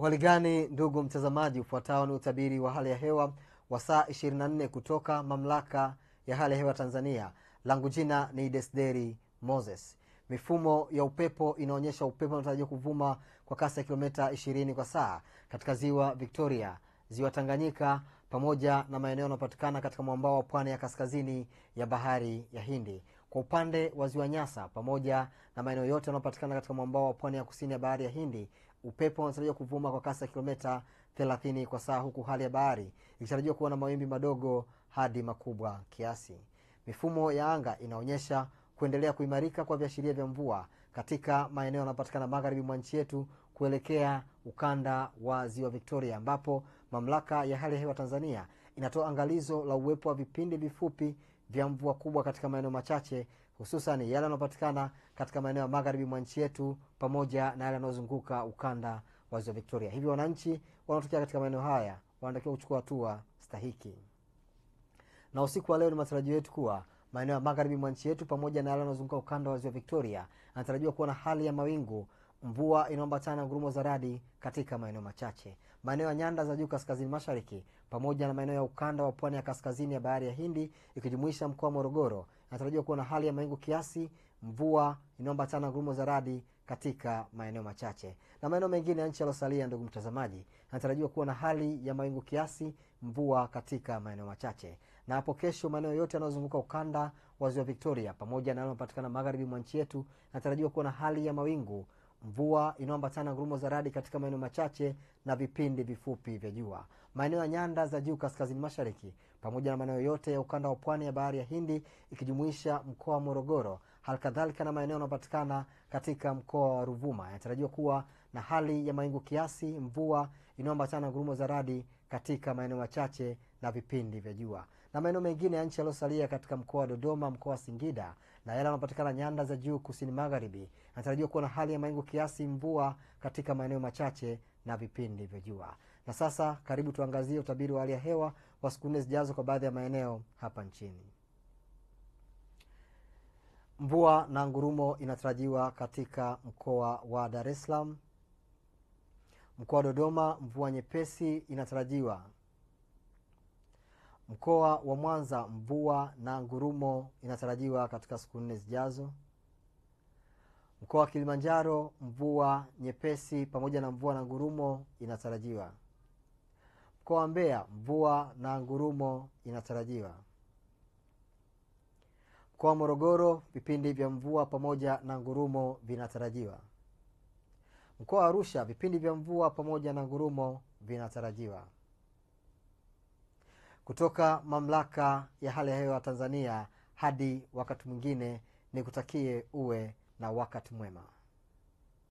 Waligani ndugu mtazamaji, ufuatao ni utabiri wa hali ya hewa wa saa 24 kutoka Mamlaka ya Hali ya Hewa Tanzania. Langu jina ni Desderi Moses. Mifumo ya upepo inaonyesha upepo unatarajiwa kuvuma kwa kasi ya kilomita 20 kwa saa katika ziwa Victoria, ziwa Tanganyika pamoja na maeneo yanayopatikana katika mwambao wa pwani ya kaskazini ya bahari ya Hindi. Kwa upande wa ziwa Nyasa pamoja na maeneo yote yanayopatikana katika mwambao wa pwani ya kusini ya bahari ya Hindi, upepo unatarajiwa kuvuma kwa kasi ya kilomita 30 kwa saa, huku hali ya bahari ikitarajiwa kuwa na mawimbi madogo hadi makubwa kiasi. Mifumo ya anga inaonyesha kuendelea kuimarika kwa viashiria vya mvua katika maeneo yanayopatikana magharibi mwa nchi yetu kuelekea ukanda wa ziwa Victoria, ambapo Mamlaka ya Hali ya Hewa Tanzania inatoa angalizo la uwepo wa vipindi vifupi vya mvua kubwa katika maeneo machache, hususan yale yanayopatikana katika maeneo ya magharibi mwa nchi yetu pamoja na yale yanayozunguka ukanda wa ziwa Victoria. Hivyo wananchi wanaotokea katika maeneo haya wanatakiwa kuchukua hatua stahiki. Na usiku wa leo ni matarajio yetu kuwa maeneo ya magharibi mwa nchi yetu pamoja na yale yanayozunguka ukanda wa ziwa Victoria yanatarajiwa kuwa na hali ya mawingu, mvua inaambatana na ngurumo za radi katika maeneo machache. Maeneo ya nyanda za juu kaskazini mashariki pamoja na maeneo ya ukanda wa pwani ya kaskazini ya bahari ya Hindi ikijumuisha mkoa wa Morogoro yanatarajiwa kuwa na hali ya mawingu kiasi, mvua inaambatana na ngurumo za radi katika maeneo machache. Na maeneo mengine ya nchi yaliyosalia, ndugu mtazamaji, yanatarajiwa kuwa na hali ya mawingu kiasi, mvua katika maeneo machache. Na hapo kesho maeneo yote yanayozunguka ukanda wa ziwa Victoria pamoja na yanayopatikana magharibi mwa nchi yetu yanatarajiwa kuwa na hali ya mawingu, mvua inayoambatana na ngurumo za radi katika maeneo machache na vipindi vifupi vya jua. Maeneo ya nyanda za juu kaskazini mashariki pamoja na maeneo yote ya ukanda wa pwani ya bahari ya Hindi ikijumuisha mkoa wa Morogoro, halikadhalika na maeneo yanayopatikana katika mkoa wa Ruvuma yanatarajiwa kuwa na hali ya mawingu kiasi, mvua inayoambatana na ngurumo za radi katika maeneo machache na vipindi vya jua. Na maeneo mengine ya nchi yaliyosalia katika mkoa wa Dodoma, mkoa wa Singida na yale yanayopatikana nyanda za juu kusini magharibi yanatarajiwa kuwa na hali ya mawingu kiasi, mvua katika maeneo machache na vipindi vya jua. Na sasa karibu tuangazie utabiri wa hali ya hewa wa siku 4 zijazo kwa baadhi ya maeneo hapa nchini. Mvua na ngurumo inatarajiwa katika mkoa wa Dar es Salaam. Mkoa wa Dodoma mvua nyepesi inatarajiwa. Mkoa wa Mwanza mvua na ngurumo inatarajiwa katika siku 4 zijazo. Mkoa wa Kilimanjaro mvua nyepesi pamoja na mvua na ngurumo inatarajiwa. Mkoa wa Mbeya mvua na ngurumo inatarajiwa. Mkoa wa Morogoro vipindi vya mvua pamoja na ngurumo vinatarajiwa. Mkoa wa Arusha vipindi vya mvua pamoja na ngurumo vinatarajiwa. Kutoka Mamlaka ya Hali ya Hewa Tanzania, hadi wakati mwingine, nikutakie uwe na wakati mwema.